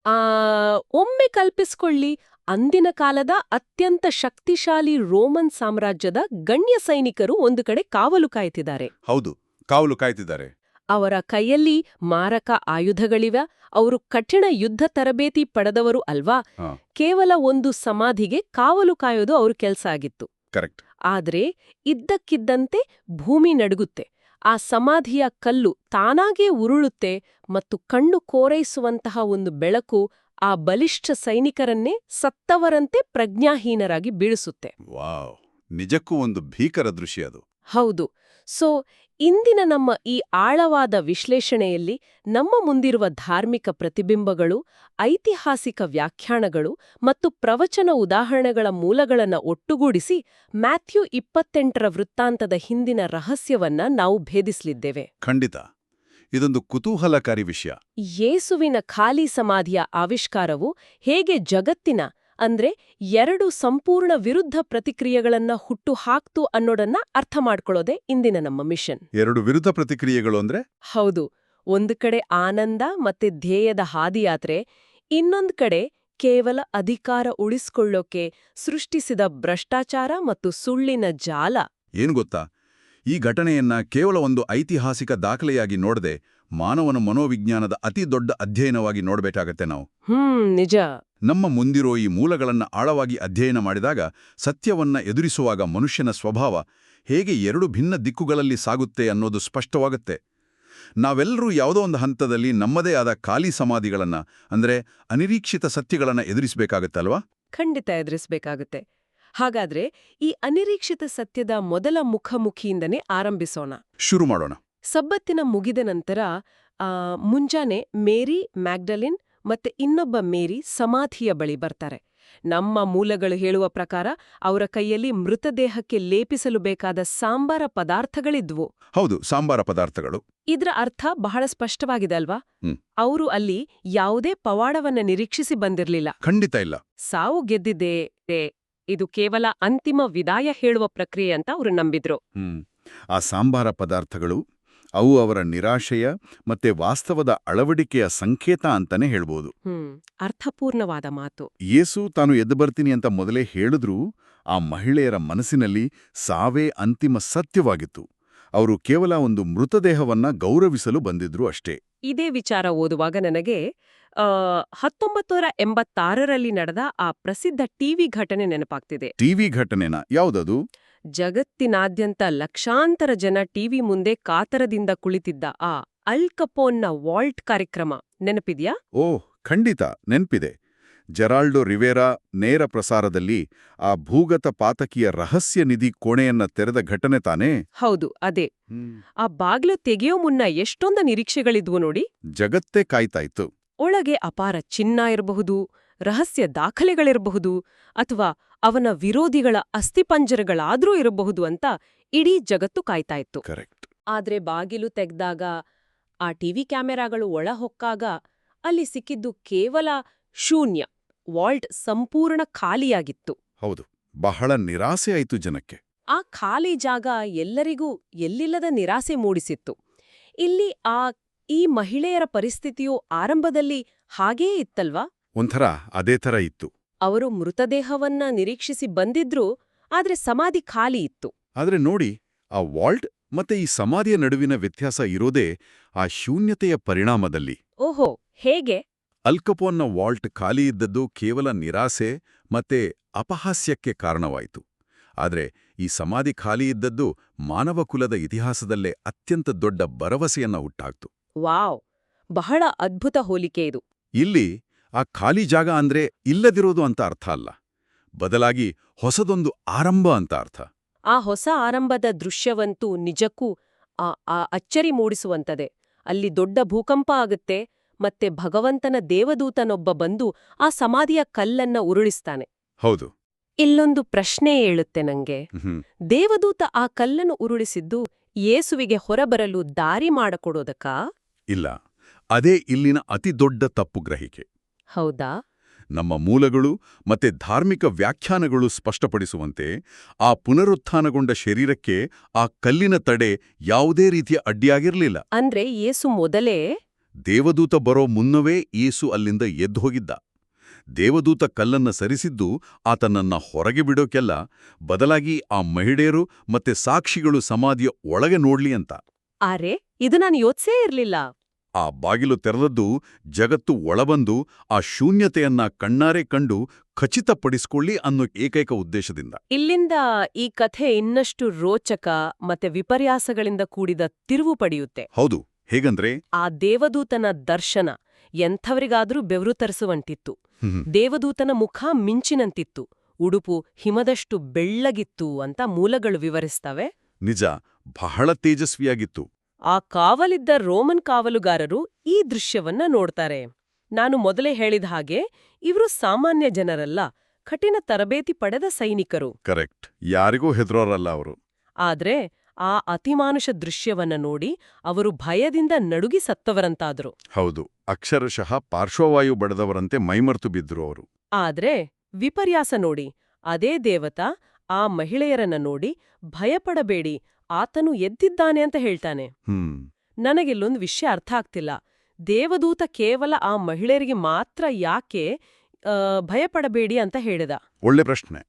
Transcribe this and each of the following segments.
ಆ ಒಮ್ಮೆ ಕಲ್ಪಿಸ್ಕೊಳ್ಳಿ, ಅಂದಿನ ಕಾಲದ ಅತ್ಯಂತ ಶಕ್ತಿಶಾಲಿ ರೋಮನ್ ಸಾಮ್ರಾಜ್ಯದ ಗಣ್ಯ ಸೈನಿಕರು ಒಂದು ಕಡೆ ಕಾವಲು ಕಾಯ್ತಿದ್ದಾರೆ. ಹೌದು, ಕಾವಲು ಕಾಯ್ತಿದ್ದಾರೆ. ಅವರ ಕೈಯಲ್ಲಿ ಮಾರಕ ಆಯುಧಗಳಿವೆ, ಅವರು ಕಠಿಣ ಯುದ್ಧ ತರಬೇತಿ ಪಡೆದವರು ಅಲ್ವಾ. ಹಾ, ಕೇವಲ ಒಂದು ಸಮಾಧಿಗೆ ಕಾವಲು ಕಾಯೋದು ಅವ್ರ ಕೆಲ್ಸ ಆಗಿತ್ತು. ಕರೆಕ್ಟ್. ಆದ್ರೆ ಇದ್ದಕ್ಕಿದ್ದಂತೆ ಭೂಮಿ ನಡುಗುತ್ತೆ, ಆ ಸಮಾಧಿಯ ಕಲ್ಲು ತಾನಾಗೇ ಉರುಳುತ್ತೆ ಮತ್ತು ಕಣ್ಣು ಕೋರೈಸುವಂತಹ ಒಂದು ಬೆಳಕು ಆ ಬಲಿಷ್ಠ ಸೈನಿಕರನ್ನೇ ಸತ್ತವರಂತೆ ಪ್ರಜ್ಞಾಹೀನರಾಗಿ ಬೀಳಿಸುತ್ತೆ. ವಾವ್, ನಿಜಕ್ಕೂ ಒಂದು ಭೀಕರ ದೃಶ್ಯ ಅದು. ಹೌದು. ಸೊ ಇಂದಿನ ನಮ್ಮ ಈ ಆಳವಾದ ವಿಶ್ಲೇಷಣೆಯಲ್ಲಿ ನಮ್ಮ ಮುಂದಿರುವ ಧಾರ್ಮಿಕ ಪ್ರತಿಬಿಂಬಗಳು, ಐತಿಹಾಸಿಕ ವ್ಯಾಖ್ಯಾನಗಳು ಮತ್ತು ಪ್ರವಚನ ಉದಾಹರಣೆಗಳ ಮೂಲಗಳನ್ನು ಒಟ್ಟುಗೂಡಿಸಿ ಮ್ಯಾಥ್ಯೂ 28ರ ವೃತ್ತಾಂತದ ಹಿಂದಿನ ರಹಸ್ಯವನ್ನ ನಾವು ಭೇದಿಸಲಿದ್ದೇವೆ. ಖಂಡಿತ, ಇದೊಂದು ಕುತೂಹಲಕಾರಿ ವಿಷಯ. ಯೇಸುವಿನ ಖಾಲಿ ಸಮಾಧಿಯ ಆವಿಷ್ಕಾರವು ಹೇಗೆ ಜಗತ್ತಿನ ಅಂದ್ರೆ ಎರಡು ಸಂಪೂರ್ಣ ವಿರುದ್ಧ ಪ್ರತಿಕ್ರಿಯೆಗಳನ್ನ ಹುಟ್ಟು ಹಾಕ್ತು ಅನ್ನೋದನ್ನ ಅರ್ಥ ಮಾಡ್ಕೊಳ್ಳೋದೇ ಇಂದಿನ ನಮ್ಮ ಮಿಷನ್. ಎರಡು ವಿರುದ್ಧ ಪ್ರತಿಕ್ರಿಯೆಗಳು ಅಂದ್ರೆ? ಹೌದು. ಒಂದು ಕಡೆ ಆನಂದ ಮತ್ತೆ ಧ್ಯೇಯದ ಹಾದಿಯಾತ್ರೆ, ಇನ್ನೊಂದು ಕಡೆ ಕೇವಲ ಅಧಿಕಾರ ಉಳಿಸ್ಕೊಳ್ಳೋಕೆ ಸೃಷ್ಟಿಸಿದ ಭ್ರಷ್ಟಾಚಾರ ಮತ್ತು ಸುಳ್ಳಿನ ಜಾಲ. ಏನ್ ಗೊತ್ತಾ, ಈ ಘಟನೆಯನ್ನ ಕೇವಲ ಒಂದು ಐತಿಹಾಸಿಕ ದಾಖಲೆಯಾಗಿ ನೋಡದೆ ಮಾನವನ ಮನೋವಿಜ್ಞಾನದ ಅತಿ ದೊಡ್ಡ ಅಧ್ಯಯನವಾಗಿ ನೋಡ್ಬೇಕಾಗತ್ತೆ ನಾವು. ನಿಜ. ನಮ್ಮ ಮುಂದಿರೋ ಈ ಮೂಲಗಳನ್ನ ಆಳವಾಗಿ ಅಧ್ಯಯನ ಮಾಡಿದಾಗ ಸತ್ಯವನ್ನ ಎದುರಿಸುವಾಗ ಮನುಷ್ಯನ ಸ್ವಭಾವ ಹೇಗೆ ಎರಡು ಭಿನ್ನ ದಿಕ್ಕುಗಳಲ್ಲಿ ಸಾಗುತ್ತೆ ಅನ್ನೋದು ಸ್ಪಷ್ಟವಾಗುತ್ತೆ. ನಾವೆಲ್ಲರೂ ಯಾವುದೋ ಒಂದು ಹಂತದಲ್ಲಿ ನಮ್ಮದೇ ಆದ ಖಾಲಿ ಸಮಾಧಿಗಳನ್ನ ಅಂದ್ರೆ ಅನಿರೀಕ್ಷಿತ ಸತ್ಯಗಳನ್ನ ಎದುರಿಸಬೇಕಾಗತ್ತಲ್ವಾ? ಖಂಡಿತ ಎದುರಿಸಬೇಕಾಗುತ್ತೆ. ಹಾಗಾದ್ರೆ ಈ ಅನಿರೀಕ್ಷಿತ ಸತ್ಯದ ಮೊದಲ ಮುಖಾಮುಖಿಯಿಂದನೇ ಆರಂಭಿಸೋಣ. ಶುರು ಮಾಡೋಣ. ಸಬ್ಬತ್ತಿನ ಮುಗಿದ ನಂತರ ಮುಂಜಾನೆ ಮೇರಿ ಮ್ಯಾಗ್ಡಲಿನ್ ಮತ್ತೆ ಇನ್ನೊಬ್ಬ ಮೇರಿ ಸಮಾಧಿಯ ಬಳಿ ಬರ್ತಾರೆ. ನಮ್ಮ ಮೂಲಗಳು ಹೇಳುವ ಪ್ರಕಾರ ಅವರ ಕೈಯಲ್ಲಿ ಮೃತದೇಹಕ್ಕೆ ಲೇಪಿಸಲು ಬೇಕಾದ ಸಾಂಬಾರ ಪದಾರ್ಥಗಳಿದ್ವು. ಹೌದು, ಸಾಂಬಾರ ಪದಾರ್ಥಗಳು. ಇದ್ರ ಅರ್ಥ ಬಹಳ ಸ್ಪಷ್ಟವಾಗಿದೆ ಅಲ್ವಾ? ಅವರು ಅಲ್ಲಿ ಯಾವುದೇ ಪವಾಡವನ್ನ ನಿರೀಕ್ಷಿಸಿ ಬಂದಿರ್ಲಿಲ್ಲ. ಖಂಡಿತ ಇಲ್ಲ. ಸಾವು ಗೆದ್ದಿದೆ, ಇದು ಕೇವಲ ಅಂತಿಮ ವಿದಾಯ ಹೇಳುವ ಪ್ರಕ್ರಿಯೆ ಅಂತ ಅವರು ನಂಬಿದ್ರು. ಆ ಸಾಂಬಾರ ಪದಾರ್ಥಗಳು ಅವು ಅವರ ನಿರಾಶೆಯ ಮತ್ತೆ ವಾಸ್ತವದ ಅಳವಡಿಕೆಯ ಸಂಕೇತ ಅಂತಾನೆ ಹೇಳ್ಬೋದು. ಅರ್ಥಪೂರ್ಣವಾದ ಮಾತು. ಯೇಸು ತಾನು ಎದ್ದು ಬರ್ತೀನಿ ಅಂತ ಮೊದಲೇ ಹೇಳಿದ್ರೂ ಆ ಮಹಿಳೆಯರ ಮನಸ್ಸಿನಲ್ಲಿ ಸಾವೇ ಅಂತಿಮ ಸತ್ಯವಾಗಿತ್ತು. ಅವರು ಕೇವಲ ಒಂದು ಮೃತದೇಹವನ್ನ ಗೌರವಿಸಲು ಬಂದಿದ್ರು ಅಷ್ಟೇ. ಇದೇ ವಿಚಾರ ಓದುವಾಗ ನನಗೆ 1986ರಲ್ಲಿ ನಡೆದ ಆ ಪ್ರಸಿದ್ಧ ಟಿವಿ ಘಟನೆ ನೆನಪಾಗ್ತಿದೆ. ಟಿವಿ ಘಟನೆನಾ? ಯಾವುದದು? ಜಗತ್ತಿನಾದ್ಯಂತ ಲಕ್ಷಾಂತರ ಜನ ಟಿವಿ ಮುಂದೆ ಕಾತರದಿಂದ ಕುಳಿತಿದ್ದ ಆ ಅಲ್ ಕಪೋನ್ನ ವಾಲ್ಟ್ ಕಾರ್ಯಕ್ರಮ ನೆನಪಿದ್ಯಾ? ಓಹ್, ಖಂಡಿತ ನೆನ್ಪಿದೆ. ಜೆರಾಲ್ಡೋ ರಿವೇರಾ ನೇರ ಪ್ರಸಾರದಲ್ಲಿ ಆ ಭೂಗತ ಪಾತಕಿಯ ರಹಸ್ಯ ನಿಧಿ ಕೋಣೆಯನ್ನ ತೆರೆದ ಘಟನೆ ತಾನೇ? ಹೌದು, ಅದೇ. ಆ ಬಾಗ್ಲು ತೆಗೆಯೋ ಮುನ್ನ ಎಷ್ಟೊಂದು ನಿರೀಕ್ಷೆಗಳಿದ್ವು ನೋಡಿ. ಜಗತ್ತೇ ಕಾಯ್ತಾಯಿತ್ತು. ಒಳಗೆ ಅಪಾರ ಚಿನ್ನ ಇರಬಹುದು, ರಹಸ್ಯ ದಾಖಲೆಗಳಿರಬಹುದು, ಅಥವಾ ಅವನ ವಿರೋಧಿಗಳ ಅಸ್ಥಿಪಂಜರಗಳಾದ್ರೂ ಇರಬಹುದು ಅಂತ ಇಡೀ ಜಗತ್ತು ಕಾಯ್ತಾಯಿತ್ತು. ಕರೆಕ್ಟ್. ಆದ್ರೆ ಬಾಗಿಲು ತೆಗ್ದಾಗ, ಆ ಟಿವಿ ಕ್ಯಾಮೆರಾಗಳು ಒಳ ಹೊಕ್ಕಾಗ ಅಲ್ಲಿ ಸಿಕ್ಕಿದ್ದು ಕೇವಲ ಶೂನ್ಯ. ವಾಲ್ಟ್ ಸಂಪೂರ್ಣ ಖಾಲಿಯಾಗಿತ್ತು. ಹೌದು, ಬಹಳ ನಿರಾಸೆ ಆಯ್ತು ಜನಕ್ಕೆ. ಆ ಖಾಲಿ ಜಾಗ ಎಲ್ಲರಿಗೂ ಎಲ್ಲಿಲ್ಲದ ನಿರಾಸೆ ಮೂಡಿಸಿತ್ತು. ಇಲ್ಲಿ ಈ ಮಹಿಳೆಯರ ಪರಿಸ್ಥಿತಿಯು ಆರಂಭದಲ್ಲಿ ಹಾಗೇ ಇತ್ತಲ್ವಾ? ಒಂಥರ ಅದೇ ಥರ ಇತ್ತು. ಅವರು ಮೃತದೇಹವನ್ನ ನಿರೀಕ್ಷಿಸಿ ಬಂದಿದ್ರು, ಆದ್ರೆ ಸಮಾಧಿ ಖಾಲಿ ಇತ್ತು. ಆದ್ರೆ ನೋಡಿ, ಆ ವಾಲ್ಟ್ ಮತ್ತೆ ಈ ಸಮಾಧಿಯ ನಡುವಿನ ವ್ಯತ್ಯಾಸ ಇರೋದೇ ಆ ಶೂನ್ಯತೆಯ ಪರಿಣಾಮದಲ್ಲಿ. ಓಹೋ, ಹೇಗೆ? ಅಲ್ ಕಪೋನ್ನ ವಾಲ್ಟ್ ಖಾಲಿ ಇದ್ದದ್ದು ಕೇವಲ ನಿರಾಸೆ ಮತ್ತೆ ಅಪಹಾಸ್ಯಕ್ಕೆ ಕಾರಣವಾಯಿತು. ಆದ್ರೆ ಈ ಸಮಾಧಿ ಖಾಲಿ ಇದ್ದದ್ದು ಮಾನವ ಕುಲದ ಇತಿಹಾಸದಲ್ಲೇ ಅತ್ಯಂತ ದೊಡ್ಡ ಭರವಸೆಯನ್ನ ಹುಟ್ಟಾಕ್ತು. ವಾವ್, ಬಹಳ ಅದ್ಭುತ ಹೋಲಿಕೆ ಇದು. ಇಲ್ಲಿ ಆ ಖಾಲಿ ಜಾಗ ಅಂದ್ರೆ ಇಲ್ಲದಿರೋದು ಅಂತ ಅರ್ಥ ಅಲ್ಲ, ಬದಲಾಗಿ ಹೊಸದೊಂದು ಆರಂಭ ಅಂತ ಅರ್ಥ. ಆ ಹೊಸ ಆರಂಭದ ದೃಶ್ಯವಂತೂ ನಿಜಕ್ಕೂ ಅಚ್ಚರಿ ಮೂಡಿಸುವಂತದೆ. ಅಲ್ಲಿ ದೊಡ್ಡ ಭೂಕಂಪ ಆಗುತ್ತೆ, ಮತ್ತೆ ಭಗವಂತನ ದೇವದೂತನೊಬ್ಬ ಬಂದು ಆ ಸಮಾಧಿಯ ಕಲ್ಲನ್ನ ಉರುಳಿಸ್ತಾನೆ. ಹೌದು. ಇಲ್ಲೊಂದು ಪ್ರಶ್ನೆ ಏಳುತ್ತೆ ನಂಗೆ. ದೇವದೂತ ಆ ಕಲ್ಲನ್ನು ಉರುಳಿಸಿದ್ದು ಯೇಸುವಿಗೆ ಹೊರಬರಲು ದಾರಿ ಮಾಡಿಕೊಡೋದಕ್ಕಾ? ಇಲ್ಲ, ಅದೇ ಇಲ್ಲಿನ ಅತಿದೊಡ್ಡ ತಪ್ಪು ಗ್ರಹಿಕೆ. ಹೌದಾ? ನಮ್ಮ ಮೂಲಗಳು ಮತ್ತೆ ಧಾರ್ಮಿಕ ವ್ಯಾಖ್ಯಾನಗಳು ಸ್ಪಷ್ಟಪಡಿಸುವಂತೆ ಆ ಪುನರುತ್ಥಾನಗೊಂಡ ಶರೀರಕ್ಕೆ ಆ ಕಲ್ಲಿನ ತಡೆ ಯಾವುದೇ ರೀತಿಯ ಅಡ್ಡಿಯಾಗಿರಲಿಲ್ಲ. ಅಂದ್ರೆ ಯೇಸು ಮೊದಲೇ ದೇವದೂತ ಬರೋ ಮುನ್ನವೇ ಯೇಸು ಅಲ್ಲಿಂದ ಎದ್ದು ಹೋಗಿದ್ದ. ದೇವದೂತ ಕಲ್ಲನ್ನ ಸರಿಸಿದ್ದು ಆತನನ್ನ ಹೊರಗೆ ಬಿಡೋಕೆಲ್ಲ, ಬದಲಾಗಿ ಆ ಮಹಿಳೆಯರು ಮತ್ತೆ ಸಾಕ್ಷಿಗಳು ಸಮಾಧಿಯ ಒಳಗೆ ನೋಡ್ಲಿ ಅಂತ. ಆರೆ ಇದು ನಾನು ಯೋಚ್ಸೇ ಇರ್ಲಿಲ್ಲ. ಆ ಬಾಗಿಲು ತೆರೆದದ್ದು ಜಗತ್ತು ಒಳಬಂದು ಆ ಶೂನ್ಯತೆಯನ್ನ ಕಣ್ಣಾರೆ ಕಂಡು ಖಚಿತಪಡಿಸ್ಕೊಳ್ಳಿ ಅನ್ನೋ ಏಕೈಕ ಉದ್ದೇಶದಿಂದ. ಇಲ್ಲಿಂದ ಈ ಕಥೆ ಇನ್ನಷ್ಟು ರೋಚಕ ಮತ್ತೆ ವಿಪರ್ಯಾಸಗಳಿಂದ ಕೂಡಿದ ತಿರುವು ಪಡೆಯುತ್ತೆ. ಹೌದು, ಹೇಗಂದ್ರೆ ಆ ದೇವದೂತನ ದರ್ಶನ ಎಂಥವರಿಗಾದ್ರೂ ಬೆವರು ತರಿಸುವಂತಿತ್ತು. ದೇವದೂತನ ಮುಖ ಮಿಂಚಿನಂತಿತ್ತು, ಉಡುಪು ಹಿಮದಷ್ಟು ಬೆಳ್ಳಗಿತ್ತು ಅಂತ ಮೂಲಗಳು ವಿವರಿಸ್ತವೆ. ನಿಜ, ಬಹಳ ತೇಜಸ್ವಿಯಾಗಿತ್ತು. ಆ ಕಾವಲಿದ್ದ ರೋಮನ್ ಕಾವಲುಗಾರರು ಈ ದೃಶ್ಯವನ್ನ ನೋಡ್ತಾರೆ. ನಾನು ಮೊದಲೇ ಹೇಳಿದ ಹಾಗೆ ಇವರು ಸಾಮಾನ್ಯ ಜನರಲ್ಲ, ಕಠಿಣ ತರಬೇತಿ ಪಡೆದ ಸೈನಿಕರು. ಕರೆಕ್ಟ್, ಯಾರಿಗೂ ಹೆದರೋರಲ್ಲ ಅವರು. ಆದ್ರೆ ಆ ಅತಿಮಾನುಷ ದೃಶ್ಯವನ್ನ ನೋಡಿ ಅವರು ಭಯದಿಂದ ನಡುಗಿ ಸತ್ತವರಂತಾದ್ರು. ಹೌದು, ಅಕ್ಷರಶಃ ಪಾರ್ಶ್ವವಾಯು ಬಡದವರಂತೆ ಮೈಮರ್ತು ಬಿದ್ರು ಅವರು. ಆದ್ರೆ ವಿಪರ್ಯಾಸ ನೋಡಿ, ಅದೇ ದೇವತ ಆ ಮಹಿಳೆಯರನ್ನ ನೋಡಿ ಭಯಪಡಬೇಡಿ, ಆತನು ಎದ್ದಿದ್ದಾನೆ ಅಂತ ಹೇಳ್ತಾನೆ. ನನಗಿಲ್ಲೊಂದು ವಿಷಯ ಅರ್ಥ ಆಗ್ತಿಲ್ಲ. ದೇವದೂತ ಕೇವಲ ಆ ಮಹಿಳೆಯರಿಗೆ ಮಾತ್ರ ಯಾಕೆ ಭಯಪಡಬೇಡಿ ಅಂತ ಹೇಳಿದ? ಒಳ್ಳೆ ಪ್ರಶ್ನೆ.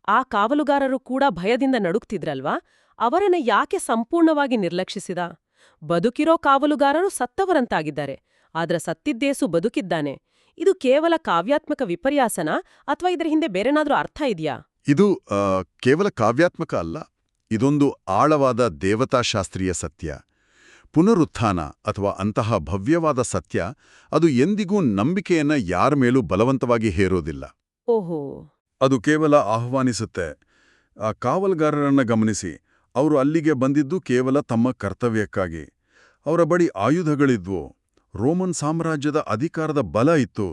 ಆ ಕಾವಲುಗಾರರು ಕೂಡ ಭಯದಿಂದ ನಡುಗ್ತಿದ್ರಲ್ವಾ, ಅವರನ್ನ ಯಾಕೆ ಸಂಪೂರ್ಣವಾಗಿ ನಿರ್ಲಕ್ಷಿಸಿದ? ಬದುಕಿರೋ ಕಾವಲುಗಾರರು ಸತ್ತವರಂತಾಗಿದ್ದಾರೆ, ಆದ್ರೆ ಸತ್ತಿದ್ದೇಸು ಬದುಕಿದ್ದಾನೆ. ಇದು ಕೇವಲ ಕಾವ್ಯಾತ್ಮಕ ವಿಪರ್ಯಾಸನ ಅಥವಾ ಇದರ ಹಿಂದೆ ಬೇರೆನಾದ್ರೂ ಅರ್ಥ ಇದೆಯಾ? ಇದು ಕೇವಲ ಕಾವ್ಯಾತ್ಮಕ ಅಲ್ಲ, ಇದೊಂದು ಆಳವಾದ ದೇವತಾಶಾಸ್ತ್ರೀಯ ಸತ್ಯ. ಪುನರುತ್ಥಾನ ಅಥವಾ ಅಂತಹ ಭವ್ಯವಾದ ಸತ್ಯ ಅದು ಎಂದಿಗೂ ನಂಬಿಕೆಯನ್ನ ಯಾರ ಮೇಲೂ ಬಲವಂತವಾಗಿ ಹೇರೋದಿಲ್ಲ. ಓಹೋ, ಅದು ಕೇವಲ ಆಹ್ವಾನಿಸುತ್ತೆ. ಆ ಕಾವಲ್ಗಾರರನ್ನ ಗಮನಿಸಿ, ಅವರು ಅಲ್ಲಿಗೆ ಬಂದಿದ್ದು ಕೇವಲ ತಮ್ಮ ಕರ್ತವ್ಯಕ್ಕಾಗಿ. ಅವರ ಬಳಿ ಆಯುಧಗಳಿದ್ವು, ರೋಮನ್ ಸಾಮ್ರಾಜ್ಯದ ಅಧಿಕಾರದ ಬಲ ಇತ್ತು,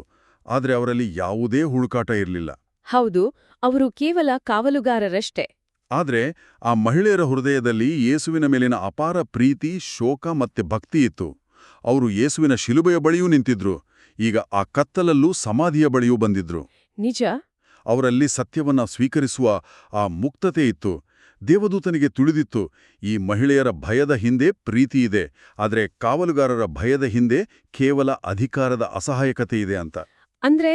ಆದರೆ ಅವರಲ್ಲಿ ಯಾವುದೇ ಹುಡುಕಾಟ ಇರಲಿಲ್ಲ. ಹೌದು, ಅವರು ಕೇವಲ ಕಾವಲುಗಾರರಷ್ಟೇ. ಆದ್ರೆ ಆ ಮಹಿಳೆಯರ ಹೃದಯದಲ್ಲಿ ಯೇಸುವಿನ ಮೇಲಿನ ಅಪಾರ ಪ್ರೀತಿ, ಶೋಕ ಮತ್ತೆ ಭಕ್ತಿ ಇತ್ತು. ಅವರು ಯೇಸುವಿನ ಶಿಲುಬೆಯ ಬಳಿಯೂ ನಿಂತಿದ್ರು, ಈಗ ಆ ಕತ್ತಲಲ್ಲೂ ಸಮಾಧಿಯ ಬಳಿಯೂ ಬಂದಿದ್ರು. ನಿಜ, ಅವರಲ್ಲಿ ಸತ್ಯವನ್ನ ಸ್ವೀಕರಿಸುವ ಆ ಮುಕ್ತತೆ ಇತ್ತು. ದೇವದೂತನಿಗೆ ತಿಳಿದಿತ್ತು, ಈ ಮಹಿಳೆಯರ ಭಯದ ಹಿಂದೆ ಪ್ರೀತಿ ಇದೆ, ಆದರೆ ಕಾವಲುಗಾರರ ಭಯದ ಹಿಂದೆ ಕೇವಲ ಅಧಿಕಾರದ ಅಸಹಾಯಕತೆ ಇದೆ ಅಂತ. ಅಂದ್ರೆ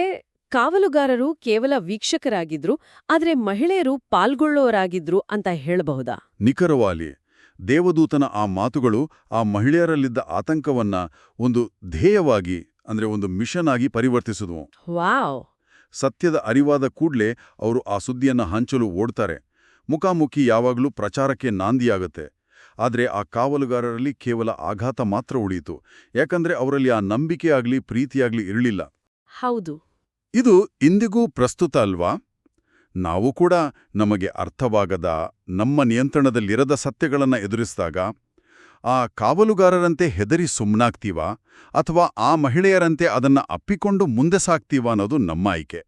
ಕಾವಲುಗಾರರು ಕೇವಲ ವೀಕ್ಷಕರಾಗಿದ್ರು, ಆದ್ರೆ ಮಹಿಳೆಯರು ಪಾಲ್ಗೊಳ್ಳೋರಾಗಿದ್ರು ಅಂತ ಹೇಳಬಹುದಾ? ನಿಖರವಾಗಿ ದೇವದೂತನ ಆ ಮಾತುಗಳು ಆ ಮಹಿಳೆಯರಲ್ಲಿದ್ದ ಆತಂಕವನ್ನ ಒಂದು ಧ್ಯೇಯವಾಗಿ, ಅಂದ್ರೆ ಒಂದು ಮಿಷನ್ ಆಗಿ ಪರಿವರ್ತಿಸಿದ್ವು. ವಾವ್! ಸತ್ಯದ ಅರಿವಾದ ಕೂಡ್ಲೇ ಅವರು ಆ ಸುದ್ದಿಯನ್ನ ಹಂಚಲು ಓಡ್ತಾರೆ. ಮುಖಾಮುಖಿ ಯಾವಾಗಲೂ ಪ್ರಚಾರಕ್ಕೆ ನಾಂದಿಯಾಗತ್ತೆ. ಆದ್ರೆ ಆ ಕಾವಲುಗಾರರಲ್ಲಿ ಕೇವಲ ಆಘಾತ ಮಾತ್ರ ಉಳಿಯಿತು, ಯಾಕಂದ್ರೆ ಅವರಲ್ಲಿ ಆ ನಂಬಿಕೆ ಆಗ್ಲಿ ಪ್ರೀತಿಯಾಗ್ಲಿ ಇರಲಿಲ್ಲ. ಹೌದು, ಇದು ಇಂದಿಗೂ ಪ್ರಸ್ತುತ ಅಲ್ವಾ? ನಾವು ಕೂಡ ನಮಗೆ ಅರ್ಥವಾಗದ, ನಮ್ಮ ನಿಯಂತ್ರಣದಲ್ಲಿರದ ಸತ್ಯಗಳನ್ನ ಎದುರಿಸಿದಾಗ ಆ ಕಾವಲುಗಾರರಂತೆ ಹೆದರಿ ಸುಮ್ಮನಾಗ್ತೀವಾ ಅಥವಾ ಆ ಮಹಿಳೆಯರಂತೆ ಅದನ್ನ ಅಪ್ಪಿಕೊಂಡು ಮುಂದೆ ಸಾಗ್ತೀವಾ ಅನ್ನೋದು ನಮ್ಮ ಆಯ್ಕೆ.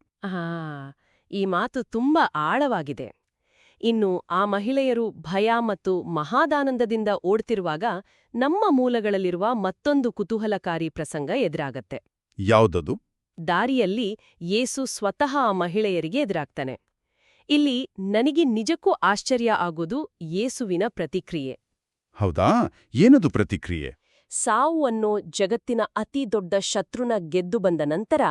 ಈ ಮಾತು ತುಂಬಾ ಆಳವಾಗಿದೆ. ಇನ್ನು ಆ ಮಹಿಳೆಯರು ಭಯ ಮತ್ತು ಮಹಾದಾನಂದದಿಂದ ಓಡ್ತಿರುವಾಗ ನಮ್ಮ ಮೂಲಗಳಲ್ಲಿರುವ ಮತ್ತೊಂದು ಕುತೂಹಲಕಾರಿ ಪ್ರಸಂಗ ಎದುರಾಗತ್ತೆ. ಯಾವುದದು? ದಾರಿಯಲ್ಲಿ ಯೇಸು ಸ್ವತಃ ಆ ಮಹಿಳೆಯರಿಗೆ ಎದುರಾಗ್ತಾನೆ. ಇಲ್ಲಿ ನನಗೆ ನಿಜಕ್ಕೂ ಆಶ್ಚರ್ಯ ಆಗೋದು ಯೇಸುವಿನ ಪ್ರತಿಕ್ರಿಯೆ. ಹೌದಾ? ಏನದು ಪ್ರತಿಕ್ರಿಯೆ? ಸಾವು ಅನ್ನೋ ಜಗತ್ತಿನ ಅತಿ ದೊಡ್ಡ ಶತ್ರುನ ಗೆದ್ದು ಬಂದ ನಂತರ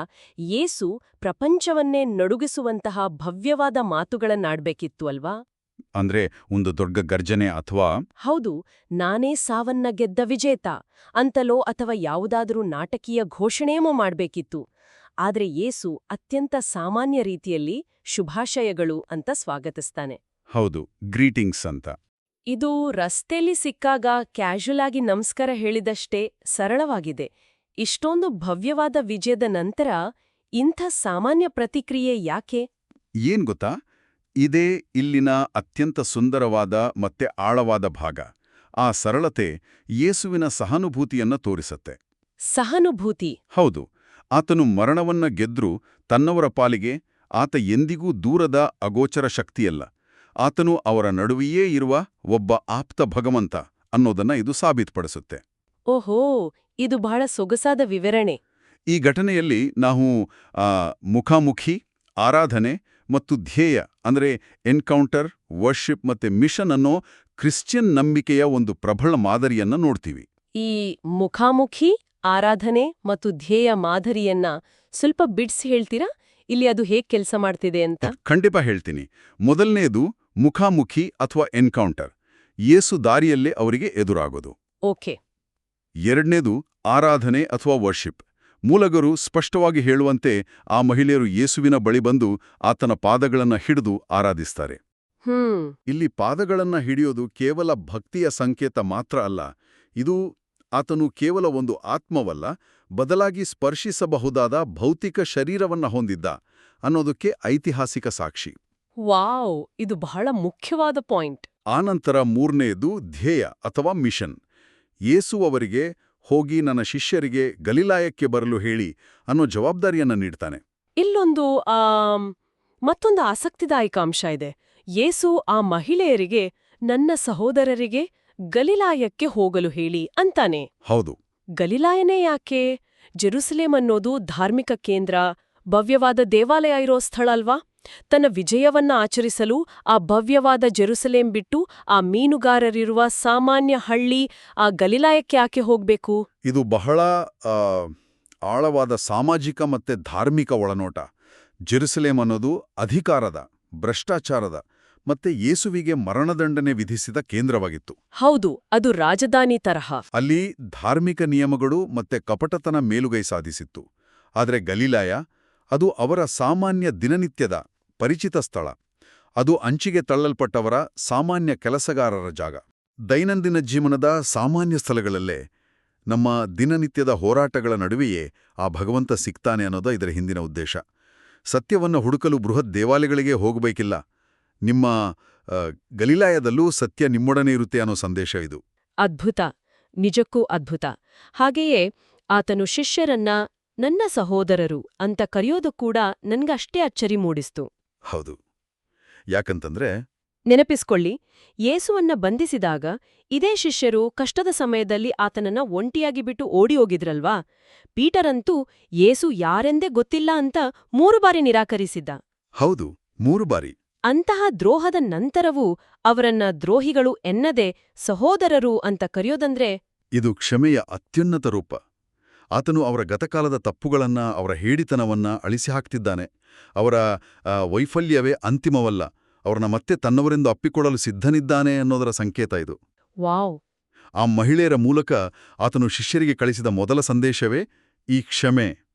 ಯೇಸು ಪ್ರಪಂಚವನ್ನೇ ನಡುಗಿಸುವಂತಹ ಭವ್ಯವಾದ ಮಾತುಗಳನ್ನಾಡ್ಬೇಕಿತ್ತು ಅಲ್ವಾ? ಅಂದ್ರೆ ಒಂದು ದೊಡ್ಡ ಗರ್ಜನೆ ಅಥವಾ? ಹೌದು, ನಾನೇ ಸಾವನ್ನ ಗೆದ್ದ ವಿಜೇತ ಅಂತಲೋ ಅಥವಾ ಯಾವುದಾದರೂ ನಾಟಕೀಯ ಘೋಷಣೆಯೋ ಮಾಡ್ಬೇಕಿತ್ತು. ಆದ್ರೆ ಯೇಸು ಅತ್ಯಂತ ಸಾಮಾನ್ಯ ರೀತಿಯಲ್ಲಿ ಶುಭಾಶಯಗಳು ಅಂತ ಸ್ವಾಗತಿಸ್ತಾನೆ. ಹೌದು, ಗ್ರೀಟಿಂಗ್ಸ್ ಅಂತ. ಇದು ರಸ್ತೆಯಲ್ಲಿ ಸಿಕ್ಕಾಗ ಕ್ಯಾಶುಯಲ್ ಆಗಿ ನಮಸ್ಕಾರ ಹೇಳಿದಷ್ಟೇ ಸರಳವಾಗಿದೆ. ಇಷ್ಟೊಂದು ಭವ್ಯವಾದ ವಿಜಯದ ನಂತರ ಇಂಥ ಸಾಮಾನ್ಯ ಪ್ರತಿಕ್ರಿಯೆ ಯಾಕೆ? ಏನ್ ಗೊತ್ತಾ, ಇದೇ ಇಲ್ಲಿನ ಅತ್ಯಂತ ಸುಂದರವಾದ ಮತ್ತೆ ಆಳವಾದ ಭಾಗ. ಆ ಸರಳತೆ ಯೇಸುವಿನ ಸಹಾನುಭೂತಿಯನ್ನ ತೋರಿಸತ್ತೆ. ಸಹಾನುಭೂತಿ? ಹೌದು. ಆತನು ಮರಣವನ್ನ ಗೆದ್ರೂ ತನ್ನವರ ಪಾಲಿಗೆ ಆತ ಎಂದಿಗೂ ದೂರದ ಅಗೋಚರ ಶಕ್ತಿಯಲ್ಲ. ಆತನು ಅವರ ನಡುವೆಯೇ ಇರುವ ಒಬ್ಬ ಆಪ್ತ ಭಗವಂತ ಅನ್ನೋದನ್ನ ಇದು ಸಾಬೀತುಪಡಿಸುತ್ತೆ. ಓಹೋ, ಇದು ಬಹಳ ಸೊಗಸಾದ ವಿವರಣೆ. ಈ ಘಟನೆಯಲ್ಲಿ ನಾವು ಮುಖಾಮುಖಿ, ಆರಾಧನೆ ಮತ್ತು ಧ್ಯೇಯ ಅಂದ್ರೆ ಎನ್ಕೌಂಟರ್, ವರ್ಷಿಪ್ ಮತ್ತೆ ಮಿಷನ್ ಅನ್ನೋ ಕ್ರಿಶ್ಚಿಯನ್ ನಂಬಿಕೆಯ ಒಂದು ಪ್ರಬಲ ಮಾದರಿಯನ್ನ ನೋಡ್ತೀವಿ. ಈ ಮುಖಾಮುಖಿ, ಆರಾಧನೆ ಮತ್ತು ಧ್ಯೇಯ ಮಾದರಿಯನ್ನ ಸ್ವಲ್ಪ ಬಿಡ್ಸಿ ಹೇಳ್ತೀರಾ? ಇಲ್ಲಿ ಅದು ಹೇಗ್ ಕೆಲಸ ಮಾಡ್ತಿದೆ ಅಂತ. ಖಂಡಿತ ಹೇಳ್ತೀನಿ. ಮೊದಲನೇದು ಮುಖಾಮುಖಿ ಅಥವಾ ಎನ್ಕೌಂಟರ್. ಯೇಸು ದಾರಿಯಲ್ಲೇ ಅವರಿಗೆ ಎದುರಾಗೋದು. ಓಕೆ. ಎರಡನೇದು ಆರಾಧನೆ ಅಥವಾ ವರ್ಷಿಪ್. ಮೂಲಗರು ಸ್ಪಷ್ಟವಾಗಿ ಹೇಳುವಂತೆ ಆ ಮಹಿಳೆಯರು ಯೇಸುವಿನ ಬಳಿ ಬಂದು ಆತನ ಪಾದಗಳನ್ನ ಹಿಡಿದು ಆರಾಧಿಸ್ತಾರೆ. ಇಲ್ಲಿ ಪಾದಗಳನ್ನ ಹಿಡಿಯೋದು ಕೇವಲ ಭಕ್ತಿಯ ಸಂಕೇತ ಮಾತ್ರ ಅಲ್ಲ. ಇದು ಆತನು ಕೇವಲ ಒಂದು ಆತ್ಮವಲ್ಲ, ಬದಲಾಗಿ ಸ್ಪರ್ಶಿಸಬಹುದಾದ ಭೌತಿಕ ಶರೀರವನ್ನ ಹೊಂದಿದ್ದ ಅನ್ನೋದಕ್ಕೆ ಐತಿಹಾಸಿಕ ಸಾಕ್ಷಿ. ವಾವ್, ಇದು ಬಹಳ ಮುಖ್ಯವಾದ ಪಾಯಿಂಟ್. ಆನಂತರ ಮೂರನೆಯದು ಧ್ಯೇಯ ಅಥವಾ ಮಿಷನ್. ಯೇಸು ಅವರಿಗೆ ಹೋಗಿ ನನ್ನ ಶಿಷ್ಯರಿಗೆ ಗಲಿಲಾಯಕ್ಕೆ ಬರಲು ಹೇಳಿ ಅನ್ನೋ ಜವಾಬ್ದಾರಿಯನ್ನ ನೀಡ್ತಾನೆ. ಇಲ್ಲೊಂದು ಮತ್ತೊಂದು ಆಸಕ್ತಿದಾಯಕ ಅಂಶ ಇದೆ. ಯೇಸು ಆ ಮಹಿಳೆಯರಿಗೆ ನನ್ನ ಸಹೋದರರಿಗೆ ಗಲಿಲಾಯಕ್ಕೆ ಹೋಗಲು ಹೇಳಿ ಅಂತಾನೆ. ಹೌದು. ಗಲಿಲಾಯನೇ ಯಾಕೆ? ಜೆರುಸಲೇಮ್ ಅನ್ನೋದು ಧಾರ್ಮಿಕ ಕೇಂದ್ರ, ಭವ್ಯವಾದ ದೇವಾಲಯ ಇರೋ ಸ್ಥಳ ಅಲ್ವಾ? ತನ್ನ ವಿಜಯವನ್ನ ಆಚರಿಸಲು ಆ ಭವ್ಯವಾದ ಜೆರುಸಲೇಮ್ ಬಿಟ್ಟು ಆ ಮೀನುಗಾರರಿರುವ ಸಾಮಾನ್ಯ ಹಳ್ಳಿ ಆ ಗಲಿಲಾಯಕ್ಕೆ ಯಾಕೆ ಹೋಗ್ಬೇಕು? ಇದು ಬಹಳ ಆಳವಾದ ಸಾಮಾಜಿಕ ಮತ್ತೆ ಧಾರ್ಮಿಕ ಒಳನೋಟ. ಜೆರುಸಲೇಮ್ ಅನ್ನೋದು ಅಧಿಕಾರದ, ಭ್ರಷ್ಟಾಚಾರದ ಮತ್ತೆ ಯೇಸುವಿಗೆ ಮರಣದಂಡನೆ ವಿಧಿಸಿದ ಕೇಂದ್ರವಾಗಿತ್ತು. ಹೌದು, ಅದು ರಾಜಧಾನಿ ತರಹ. ಅಲ್ಲಿ ಧಾರ್ಮಿಕ ನಿಯಮಗಳು ಮತ್ತೆ ಕಪಟತನ ಮೇಲುಗೈ ಸಾಧಿಸಿತ್ತು. ಆದರೆ ಗಲಿಲಾಯ ಅದು ಅವರ ಸಾಮಾನ್ಯ ದಿನನಿತ್ಯದ ಪರಿಚಿತ ಸ್ಥಳ. ಅದು ಅಂಚಿಗೆ ತಳ್ಳಲ್ಪಟ್ಟವರ ಸಾಮಾನ್ಯ ಕೆಲಸಗಾರರ ಜಾಗ. ದೈನಂದಿನ ಜೀವನದ ಸಾಮಾನ್ಯ ಸ್ಥಳಗಳಲ್ಲೇ, ನಮ್ಮ ದಿನನಿತ್ಯದ ಹೋರಾಟಗಳ ನಡುವೆಯೇ ಆ ಭಗವಂತ ಸಿಗ್ತಾನೆ ಅನ್ನೋದು ಇದರ ಹಿಂದಿನ ಉದ್ದೇಶ. ಸತ್ಯವನ್ನು ಹುಡುಕಲು ಬೃಹತ್ ದೇವಾಲಯಗಳಿಗೆ ಹೋಗಬೇಕಿಲ್ಲ, ನಿಮ್ಮ ಗಲಿಲಾಯದಲ್ಲೂ ಸತ್ಯ ನಿಮ್ಮೊಡನೆ ಇರುತ್ತೆ ಅನ್ನೋ ಸಂದೇಶ ಇದು. ಅದ್ಭುತ, ನಿಜಕ್ಕೂ ಅದ್ಭುತ. ಹಾಗೆಯೇ ಆತನು ಶಿಷ್ಯರನ್ನ ನನ್ನ ಸಹೋದರರು ಅಂತ ಕರೆಯೋದು ಕೂಡ ನನ್ಗಷ್ಟೇ ಅಚ್ಚರಿ ಮೂಡಿಸ್ತು. ಹೌದು. ಯಾಕಂತಂದ್ರೆ ನೆನಪಿಸ್ಕೊಳ್ಳಿ, ಯೇಸುವನ್ನ ಬಂಧಿಸಿದಾಗ ಇದೇ ಶಿಷ್ಯರು ಕಷ್ಟದ ಸಮಯದಲ್ಲಿ ಆತನನ್ನ ಒಂಟಿಯಾಗಿ ಬಿಟ್ಟು ಓಡಿ ಹೋಗಿದ್ರಲ್ವಾ? ಪೀಟರಂತೂ ಯೇಸು ಯಾರೆಂದೇ ಗೊತ್ತಿಲ್ಲ ಅಂತ 3 ಬಾರಿ ನಿರಾಕರಿಸಿದ್ದ. ಹೌದು, 3 ಬಾರಿ. ಅಂತಹ ದ್ರೋಹದ ನಂತರವೂ ಅವರನ್ನ ದ್ರೋಹಿಗಳು ಎನ್ನದೆ ಸಹೋದರರು ಅಂತ ಕರೆಯೋದಂದ್ರೆ ಇದು ಕ್ಷಮೆಯ ಅತ್ಯುನ್ನತ ರೂಪ. ಆತನು ಅವರ ಗತಕಾಲದ ತಪ್ಪುಗಳನ್ನ, ಅವರ ಹೇಡಿತನವನ್ನ ಅಳಿಸಿ ಹಾಕ್ತಿದ್ದಾನೆ. ಅವರ ವೈಫಲ್ಯವೇ ಅಂತಿಮವಲ್ಲ, ಅವರನ್ನ ಮತ್ತೆ ತನ್ನವರೆಂದು ಅಪ್ಪಿಕೊಳ್ಳಲು ಸಿದ್ಧನಿದ್ದಾನೆ ಅನ್ನೋದರ ಸಂಕೇತ ಇದು. ವಾವ್! ಆ ಮಹಿಳೆಯರ ಮೂಲಕ ಆತನು ಶಿಷ್ಯರಿಗೆ ಕಳಿಸಿದ ಮೊದಲ ಸಂದೇಶವೇ ಈ ಕ್ಷಮೆ.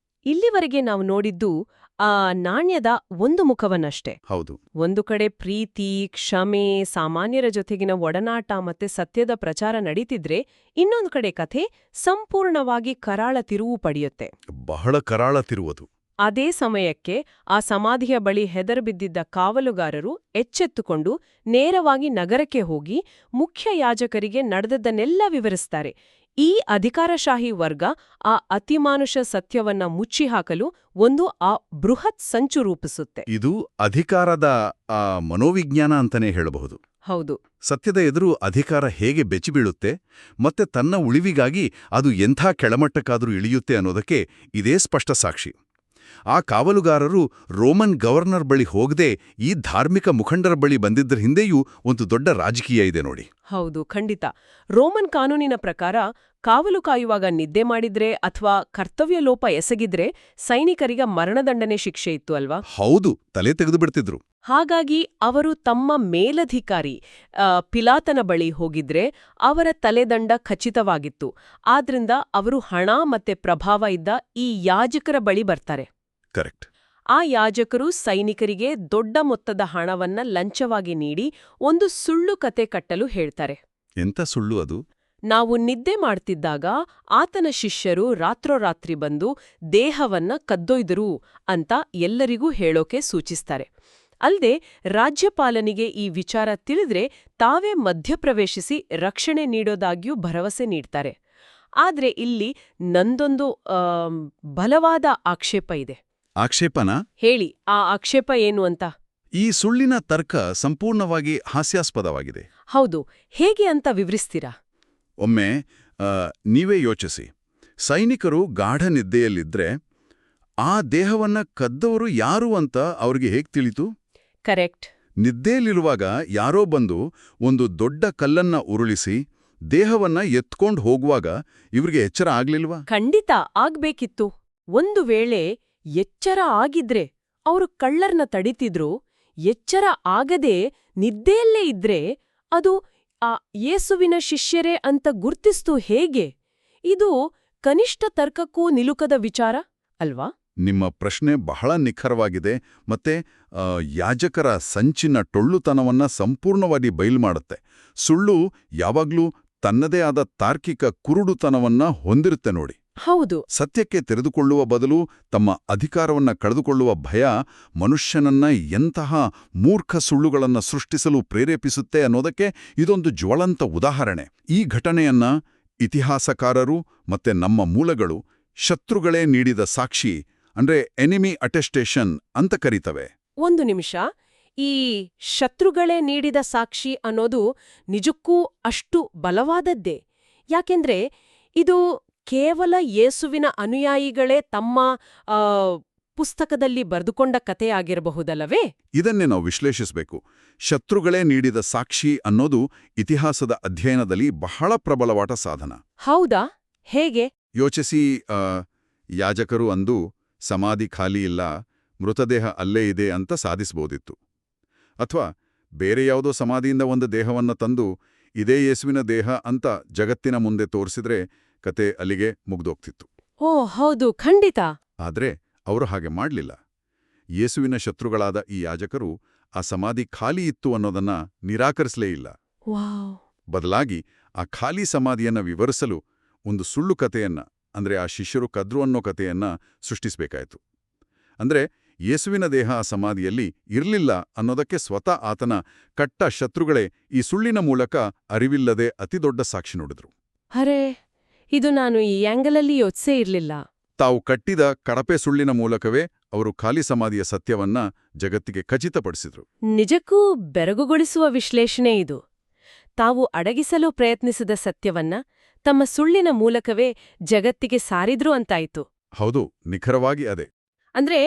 ಇಲ್ಲಿವರೆಗೆ ನಾವು ನೋಡಿದ್ದು ಆ ನಾಣ್ಯದ ಒಂದು ಮುಖವನ್ನಷ್ಟೇ. ಹೌದು. ಒಂದು ಕಡೆ ಪ್ರೀತಿ, ಕ್ಷಮೆ, ಸಾಮಾನ್ಯರ ಜೊತೆಗಿನ ಒಡನಾಟ ಮತ್ತೆ ಸತ್ಯದ ಪ್ರಚಾರ ನಡೀತಿದ್ರೆ, ಇನ್ನೊಂದು ಕಡೆ ಕಥೆ ಸಂಪೂರ್ಣವಾಗಿ ಕರಾಳ ತಿರುವು ಪಡೆಯುತ್ತೆ. ಬಹಳ ಕರಾಳ ತಿರುವುದು. ಅದೇ ಸಮಯಕ್ಕೆ ಆ ಸಮಾಧಿಯ ಬಳಿ ಹೆದರಬಿದ್ದಿದ್ದ ಕಾವಲುಗಾರರು ಎಚ್ಚೆತ್ತುಕೊಂಡು ನೇರವಾಗಿ ನಗರಕ್ಕೆ ಹೋಗಿ ಮುಖ್ಯ ಯಾಜಕರಿಗೆ ನಡೆದದ್ದನ್ನೆಲ್ಲ ವಿವರಿಸ್ತಾರೆ. ಈ ಅಧಿಕಾರಶಾಹಿ ವರ್ಗ ಆ ಅತಿಮಾನುಷ ಸತ್ಯವನ್ನ ಮುಚ್ಚಿಹಾಕಲು ಒಂದು ಆ ಬೃಹತ್ ಸಂಚು ರೂಪಿಸುತ್ತೆ. ಇದು ಅಧಿಕಾರದ ಮನೋವಿಜ್ಞಾನ ಅಂತಾನೆ ಹೇಳಬಹುದು. ಹೌದು. ಸತ್ಯದ ಎದುರು ಅಧಿಕಾರ ಹೇಗೆ ಬೆಚ್ಚಿಬೀಳುತ್ತೆ ಮತ್ತೆ ತನ್ನ ಉಳಿವಿಗಾಗಿ ಅದು ಎಂಥ ಕೆಳಮಟ್ಟಕ್ಕಾದರೂ ಇಳಿಯುತ್ತೆ ಅನ್ನೋದಕ್ಕೆ ಇದೇ ಸ್ಪಷ್ಟ ಸಾಕ್ಷಿ. ಆ ಕಾವಲುಗಾರರು ರೋಮನ್ ಗವರ್ನರ್ ಬಳಿ ಹೋಗದೆ ಈ ಧಾರ್ಮಿಕ ಮುಖಂಡರ ಬಳಿ ಬಂದಿದ್ದರ ಹಿಂದೆಯೂ ಒಂದು ದೊಡ್ಡ ರಾಜಕೀಯ ಇದೆ ನೋಡಿ. ಹೌದು, ಖಂಡಿತ. ರೋಮನ್ ಕಾನೂನಿನ ಪ್ರಕಾರ ಕಾವಲು ಕಾಯುವಾಗ ನಿದ್ದೆ ಮಾಡಿದ್ರೆ ಅಥವಾ ಕರ್ತವ್ಯ ಲೋಪ ಎಸಗಿದ್ರೆ ಸೈನಿಕರಿಗೆ ಮರಣದಂಡನೆ ಶಿಕ್ಷೆ ಇತ್ತು ಅಲ್ವಾ? ಹೌದು, ತಲೆ ತೆಗೆದು ಬಿಡ್ತಿದ್ರು. ಹಾಗಾಗಿ ಅವರು ತಮ್ಮ ಮೇಲಧಿಕಾರಿ ಪಿಲಾತನ ಬಳಿ ಹೋಗಿದ್ರೆ ಅವರ ತಲೆದಂಡ ಖಚಿತವಾಗಿತ್ತು. ಆದ್ರಿಂದ ಅವರು ಹಣ ಮತ್ತೆ ಪ್ರಭಾವ ಇದ್ದ ಈ ಯಾಜಕರ ಬಳಿ ಬರ್ತಾರೆ. ಕರೆಕ್ಟ್. ಆ ಯಾಜಕರು ಸೈನಿಕರಿಗೆ ದೊಡ್ಡ ಮೊತ್ತದ ಹಣವನ್ನ ಲಂಚವಾಗಿ ನೀಡಿ ಒಂದು ಸುಳ್ಳು ಕತೆ ಕಟ್ಟಲು ಹೇಳ್ತಾರೆ. ಎಂಥ ಸುಳ್ಳು ಅದು? ನಾವು ನಿದ್ದೆ ಮಾಡ್ತಿದ್ದಾಗ ಆತನ ಶಿಷ್ಯರು ರಾತ್ರೋರಾತ್ರಿ ಬಂದು ದೇಹವನ್ನ ಕದ್ದೊಯ್ದರು ಅಂತ ಎಲ್ಲರಿಗೂ ಹೇಳೋಕೆ ಸೂಚಿಸ್ತಾರೆ. ಅಲ್ದೆ ರಾಜ್ಯಪಾಲನಿಗೆ ಈ ವಿಚಾರ ತಿಳಿದ್ರೆ ತಾವೇ ಮಧ್ಯಪ್ರವೇಶಿಸಿ ರಕ್ಷಣೆ ನೀಡೋದಾಗ್ಯೂ ಭರವಸೆ ನೀಡ್ತಾರೆ. ಆದ್ರೆ ಇಲ್ಲಿ ನಂದೊಂದು ಬಲವಾದ ಆಕ್ಷೇಪ ಇದೆ. ಆಕ್ಷೇಪನಾ? ಹೇಳಿ, ಆ ಆಕ್ಷೇಪ ಏನು ಅಂತ. ಈ ಸುಳ್ಳಿನ ತರ್ಕ ಸಂಪೂರ್ಣವಾಗಿ ಹಾಸ್ಯಾಸ್ಪದವಾಗಿದೆ. ಹೌದು, ಹೇಗೆ ಅಂತ ವಿವರಿಸ್ತೀರಾ? ಒಮ್ಮೆ ನೀವೇ ಯೋಚಿಸಿ. ಸೈನಿಕರು ಗಾಢ ನಿದ್ದೆಯಲ್ಲಿದ್ರೆ ಆ ದೇಹವನ್ನ ಕದ್ದವರು ಯಾರು ಅಂತ ಅವ್ರಿಗೆ ಹೇಗ್ ತಿಳಿತು? ಕರೆಕ್ಟ್. ನಿದ್ದೆಯಲ್ಲಿರುವಾಗ ಯಾರೋ ಬಂದು ಒಂದು ದೊಡ್ಡ ಕಲ್ಲನ್ನ ಉರುಳಿಸಿ ದೇಹವನ್ನ ಎತ್ಕೊಂಡ್ ಹೋಗುವಾಗ ಇವ್ರಿಗೆ ಎಚ್ಚರ ಆಗ್ಲಿಲ್ವಾ? ಖಂಡಿತ ಆಗ್ಬೇಕಿತ್ತು. ಒಂದು ವೇಳೆ ಎಚ್ಚರ ಆಗಿದ್ರೆ ಅವರು ಕಳ್ಳರ್ನ ತಡಿತಿದ್ರು, ಎಚ್ಚರ ಆಗದೆ ನಿದ್ದೆಯಲ್ಲೇ ಇದ್ರೆ ಅದು ಆ ಯೇಸುವಿನ ಶಿಷ್ಯರೇ ಅಂತ ಗುರ್ತಿಸ್ತು ಹೇಗೆ? ಇದು ಕನಿಷ್ಠ ತರ್ಕಕ್ಕೂ ನಿಲುಕದ ವಿಚಾರ ಅಲ್ವಾ? ನಿಮ್ಮ ಪ್ರಶ್ನೆ ಬಹಳ ನಿಖರವಾಗಿದೆ ಮತ್ತೆ ಯಾಜಕರ ಸಂಚಿನ ಟೊಳ್ಳುತನವನ್ನ ಸಂಪೂರ್ಣವಾಗಿ ಬಯಲ್ಮಾಡುತ್ತೆ. ಸುಳ್ಳು ಯಾವಾಗ್ಲೂ ತನ್ನದೇ ಆದ ತಾರ್ಕಿಕ ಕುರುಡುತನವನ್ನ ಹೊಂದಿರುತ್ತೆ ನೋಡಿ. ಹೌದು. ಸತ್ಯಕ್ಕೆ ತೆರೆದುಕೊಳ್ಳುವ ಬದಲು ತಮ್ಮ ಅಧಿಕಾರವನ್ನ ಕಳೆದುಕೊಳ್ಳುವ ಭಯ ಮನುಷ್ಯನನ್ನ ಎಂತಹ ಮೂರ್ಖ ಸುಳ್ಳುಗಳನ್ನ ಸೃಷ್ಟಿಸಲು ಪ್ರೇರೇಪಿಸುತ್ತೆ ಅನ್ನೋದಕ್ಕೆ ಇದೊಂದು ಜ್ವಲಂತ ಉದಾಹರಣೆ. ಈ ಘಟನೆಯನ್ನ ಇತಿಹಾಸಕಾರರು ಮತ್ತೆ ನಮ್ಮ ಮೂಲಗಳು ಶತ್ರುಗಳೇ ನೀಡಿದ ಸಾಕ್ಷಿ ಅಂದ್ರೆ ಎನಿಮಿ ಅಟೆಸ್ಟೇಷನ್ ಅಂತ ಕರೀತವೆ. ಒಂದು ನಿಮಿಷ, ಈ ಶತ್ರುಗಳೇ ನೀಡಿದ ಸಾಕ್ಷಿ ಅನ್ನೋದು ನಿಜಕ್ಕೂ ಅಷ್ಟು ಬಲವಾದದ್ದೇ? ಯಾಕೆಂದ್ರೆ ಇದು ಕೇವಲ ಯೇಸುವಿನ ಅನುಯಾಯಿಗಳೇ ತಮ್ಮ ಪುಸ್ತಕದಲ್ಲಿ ಬರೆದುಕೊಂಡ ಕಥೆಯಾಗಿರಬಹುದಲ್ಲವೇ? ಇದನ್ನೇ ನಾವು ವಿಶ್ಲೇಷಿಸಬೇಕು. ಶತ್ರುಗಳೇ ನೀಡಿದ ಸಾಕ್ಷಿ ಅನ್ನೋದು ಇತಿಹಾಸದ ಅಧ್ಯಯನದಲ್ಲಿ ಬಹಳ ಪ್ರಬಲವಾದ ಸಾಧನ. ಹೌದಾ? ಹೇಗೆ? ಯೋಚಿಸಿ, ಯಾಜಕರು ಅಂದು ಸಮಾಧಿ ಖಾಲಿ ಇಲ್ಲ, ಮೃತದೇಹ ಅಲ್ಲೇ ಇದೆ ಅಂತ ಸಾಧಿಸಬಹುದಿತ್ತು. ಅಥವಾ ಬೇರೆ ಯಾವುದೋ ಸಮಾಧಿಯಿಂದ ಒಂದು ದೇಹವನ್ನ ತಂದು ಇದೇ ಯೇಸುವಿನ ದೇಹ ಅಂತ ಜಗತ್ತಿನ ಮುಂದೆ ತೋರಿಸಿದ್ರೆ ಕತೆ ಅಲ್ಲಿಗೆ ಮುಗ್ದೋಗ್ತಿತ್ತು. ಓ ಹೌದು, ಖಂಡಿತ. ಆದ್ರೆ ಅವರು ಹಾಗೆ ಮಾಡಲಿಲ್ಲ. ಯೇಸುವಿನ ಶತ್ರುಗಳಾದ ಈ ಯಾಜಕರು ಆ ಸಮಾಧಿ ಖಾಲಿ ಇತ್ತು ಅನ್ನೋದನ್ನ ನಿರಾಕರಿಸಲೇ ಇಲ್ಲ. ವಾವ್. ಬದಲಾಗಿ ಆ ಖಾಲಿ ಸಮಾಧಿಯನ್ನ ವಿವರಿಸಲು ಒಂದು ಸುಳ್ಳು ಕಥೆಯನ್ನ, ಅಂದ್ರೆ ಆ ಶಿಷ್ಯರು ಕದ್ರು ಅನ್ನೋ ಕಥೆಯನ್ನ ಸೃಷ್ಟಿಸಬೇಕಾಯಿತು. ಅಂದ್ರೆ ಯೇಸುವಿನ ದೇಹ ಆ ಸಮಾಧಿಯಲ್ಲಿ ಇರ್ಲಿಲ್ಲ ಅನ್ನೋದಕ್ಕೆ ಸ್ವತಃ ಆತನ ಕಟ್ಟ ಶತ್ರುಗಳೇ ಈ ಸುಳ್ಳಿನ ಮೂಲಕ ಅರಿವಿಲ್ಲದೆ ಅತಿದೊಡ್ಡ ಸಾಕ್ಷಿ ನುಡಿದ್ರು. ಅರೆ, ಇದು ನಾನು ಈ ಆಂಗಲಲ್ಲಿ ಯೋಚಿಸೇ ಇರ್ಲಿಲ್ಲ. ತಾವು ಕಟ್ಟಿದ ಕಡಪೆ ಸುಳ್ಳಿನ ಮೂಲಕವೇ ಅವರು ಖಾಲಿ ಸಮಾಧಿಯ ಸತ್ಯವನ್ನ ಜಗತ್ತಿಗೆ ಖಚಿತಪಡಿಸಿದ್ರು. ನಿಜಕ್ಕೂ ಬೆರಗುಗೊಳಿಸುವ ವಿಶ್ಲೇಷಣೆ ಇದು. ತಾವು ಅಡಗಿಸಲು ಪ್ರಯತ್ನಿಸಿದ ಸತ್ಯವನ್ನ ತಮ್ಮ ಸುಳ್ಳಿನ ಮೂಲಕವೇ ಜಗತ್ತಿಗೆ ಸಾರಿದ್ರು ಅಂತಾಯ್ತು. ಹೌದು, ನಿಖರವಾಗಿ ಅದೇ. ಅಂದ್ರೆ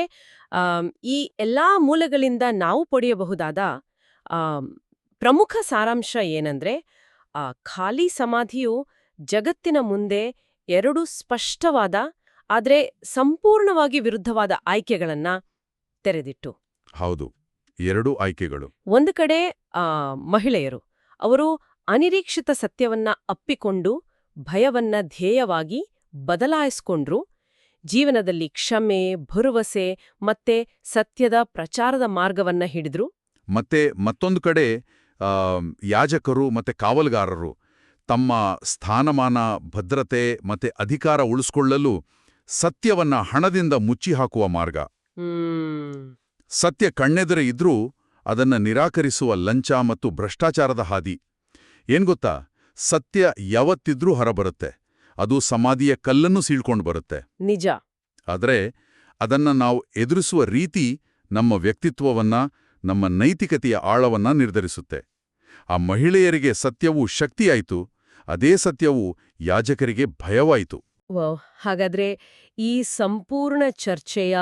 ಈ ಎಲ್ಲಾ ಮೂಲಗಳಿಂದ ನಾವು ಪಡೆಯಬಹುದಾದ ಪ್ರಮುಖ ಸಾರಾಂಶ ಏನಂದ್ರೆ, ಖಾಲಿ ಸಮಾಧಿಯು ಜಗತ್ತಿನ ಮುಂದೆ ಎರಡು ಸ್ಪಷ್ಟವಾದ ಆದ್ರೆ ಸಂಪೂರ್ಣವಾಗಿ ವಿರುದ್ಧವಾದ ಆಯ್ಕೆಗಳನ್ನ ತೆರೆದಿಟ್ಟು. ಹೌದು, ಎರಡೂ ಆಯ್ಕೆಗಳು. ಒಂದು ಕಡೆ ಮಹಿಳೆಯರು, ಅವರು ಅನಿರೀಕ್ಷಿತ ಸತ್ಯವನ್ನ ಅಪ್ಪಿಕೊಂಡು ಭಯವನ್ನ ಧ್ಯೇಯವಾಗಿ ಬದಲಾಯಿಸ್ಕೊಂಡ್ರು. ಜೀವನದಲ್ಲಿ ಕ್ಷಮೆ, ಭರವಸೆ ಮತ್ತೆ ಸತ್ಯದ ಪ್ರಚಾರದ ಮಾರ್ಗವನ್ನ ಹಿಡಿದ್ರು. ಮತ್ತೆ ಮತ್ತೊಂದು ಕಡೆ ಯಾಜಕರು ಮತ್ತೆ ಕಾವಲುಗಾರರು ತಮ್ಮ ಸ್ಥಾನಮಾನ, ಭದ್ರತೆ ಮತ್ತೆ ಅಧಿಕಾರ ಉಳಿಸ್ಕೊಳ್ಳಲು ಸತ್ಯವನ್ನ ಹಣದಿಂದ ಮುಚ್ಚಿಹಾಕುವ ಮಾರ್ಗ. ಸತ್ಯ ಕಣ್ಣೆದುರೇ ಇದ್ರೂ ಅದನ್ನ ನಿರಾಕರಿಸುವ ಲಂಚ ಮತ್ತು ಭ್ರಷ್ಟಾಚಾರದ ಹಾದಿ. ಏನ್ಗೊತ್ತಾ, ಸತ್ಯ ಯಾವತ್ತಿದ್ರೂ ಹೊರಬರುತ್ತೆ, ಅದು ಸಮಾಧಿಯ ಕಲ್ಲನ್ನು ಸೀಳ್ಕೊಂಡು ಬರುತ್ತೆ. ನಿಜ. ಆದರೆ ಅದನ್ನ ನಾವು ಎದುರಿಸುವ ರೀತಿ ನಮ್ಮ ವ್ಯಕ್ತಿತ್ವವನ್ನ, ನಮ್ಮ ನೈತಿಕತೆಯ ಆಳವನ್ನ ನಿರ್ಧರಿಸುತ್ತೆ. ಆ ಮಹಿಳೆಯರಿಗೆ ಸತ್ಯವು ಶಕ್ತಿಯಾಯಿತು, ಅದೇ ಸತ್ಯವು ಯಾಜಕರಿಗೆ ಭಯವಾಯಿತು. ಹಾಗಾದ್ರೆ ಈ ಸಂಪೂರ್ಣ ಚರ್ಚೆಯ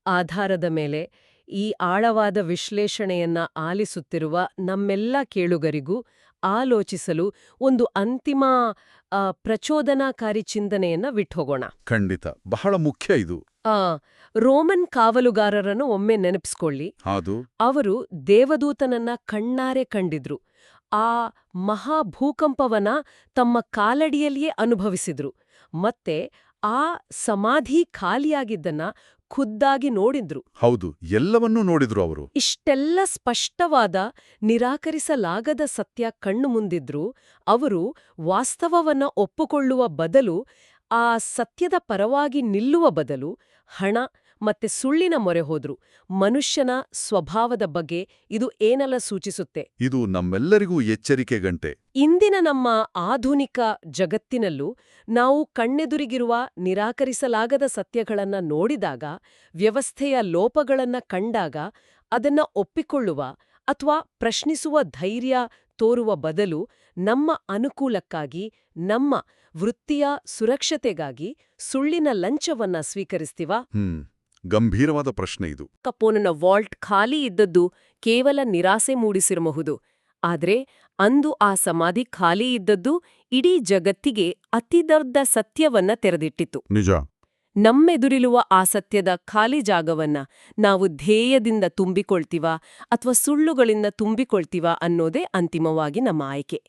ಆಧಾರದ ಮೇಲೆ ಈ ಆಳವಾದ ವಿಶ್ಲೇಷಣೆಯನ್ನ ಆಲಿಸುತ್ತಿರುವ ನಮ್ಮೆಲ್ಲ ಕೇಳುಗರಿಗೂ ಆಲೋಚಿಸಲು ಒಂದು ಅಂತಿಮ ಪ್ರಚೋದನಾಕಾರಿ ಚಿಂತನೆಯನ್ನ ಬಿಟ್ಟೋಗೋಣ. ಖಂಡಿತ, ಬಹಳ ಮುಖ್ಯ ಇದು. ರೋಮನ್ ಕಾವಲುಗಾರರನ್ನು ಒಮ್ಮೆ ನೆನಪಿಸ್ಕೊಳ್ಳಿ. ಅವರು ದೇವದೂತನನ್ನ ಕಣ್ಣಾರೆ ಕಂಡಿದ್ರು. ಆ ಮಹಾಭೂಕಂಪವನ್ನ ತಮ್ಮ ಕಾಲಡಿಯಲ್ಲಿಯೇ ಅನುಭವಿಸಿದ್ರು. ಮತ್ತೆ ಆ ಸಮಾಧಿ ಖಾಲಿಯಾಗಿದ್ದನ್ನ ಖುದ್ದಾಗಿ ನೋಡಿದ್ರು. ಹೌದು, ಎಲ್ಲವನ್ನೂ ನೋಡಿದ್ರು ಅವರು. ಇಷ್ಟೆಲ್ಲ ಸ್ಪಷ್ಟವಾದ, ನಿರಾಕರಿಸಲಾಗದ ಸತ್ಯ ಕಣ್ಣು ಮುಂದಿದ್ರು. ಅವರು ವಾಸ್ತವವನ್ನ ಒಪ್ಪುಕೊಳ್ಳುವ ಬದಲು, ಆ ಸತ್ಯದ ಪರವಾಗಿ ನಿಲ್ಲುವ ಬದಲು ಹಣ ಮತ್ತೆ ಸುಳ್ಳಿನ ಮೊರೆ ಹೋದ್ರು. ಮನುಷ್ಯನ ಸ್ವಭಾವದ ಬಗ್ಗೆ ಇದು ಏನೆಲ್ಲ ಸೂಚಿಸುತ್ತೆ? ಇದು ನಮ್ಮೆಲ್ಲರಿಗೂ ಎಚ್ಚರಿಕೆ ಗಂಟೆ. ಇಂದಿನ ನಮ್ಮ ಆಧುನಿಕ ಜಗತ್ತಿನಲ್ಲೂ ನಾವು ಕಣ್ಣೆದುರಿಗಿರುವ ನಿರಾಕರಿಸಲಾಗದ ಸತ್ಯಗಳನ್ನ ನೋಡಿದಾಗ, ವ್ಯವಸ್ಥೆಯ ಲೋಪಗಳನ್ನ ಕಂಡಾಗ ಅದನ್ನ ಒಪ್ಪಿಕೊಳ್ಳುವ ಅಥವಾ ಪ್ರಶ್ನಿಸುವ ಧೈರ್ಯ ತೋರುವ ಬದಲು ನಮ್ಮ ಅನುಕೂಲಕ್ಕಾಗಿ, ನಮ್ಮ ವೃತ್ತಿಯ ಸುರಕ್ಷತೆಗಾಗಿ ಸುಳ್ಳಿನ ಲಂಚವನ್ನ ಸ್ವೀಕರಿಸ್ತೀವಾ? ಗಂಭೀರವಾದ ಪ್ರಶ್ನೆ ಇದು. ಕಪೋನನ ವಾಲ್ಟ್ ಖಾಲಿ ಇದ್ದದ್ದು ಕೇವಲ ನಿರಾಸೆ ಮೂಡಿಸಿರಬಹುದು. ಆದ್ರೆ ಅಂದು ಆ ಸಮಾಧಿ ಖಾಲಿ ಇದ್ದದ್ದು ಇಡೀ ಜಗತ್ತಿಗೆ ಅತಿದೊಡ್ಡ ಸತ್ಯವನ್ನ ತೆರೆದಿಟ್ಟಿತು. ನಿಜ. ನಮ್ಮೆದುರಿರುವ ಆ ಸತ್ಯದ ಖಾಲಿ ಜಾಗವನ್ನ ನಾವು ಧ್ಯೇಯದಿಂದ ತುಂಬಿಕೊಳ್ತೀವಾ ಅಥವಾ ಸುಳ್ಳುಗಳಿಂದ ತುಂಬಿಕೊಳ್ತೀವಾ ಅನ್ನೋದೇ ಅಂತಿಮವಾಗಿ ನಮ್ಮ ಆಯ್ಕೆ.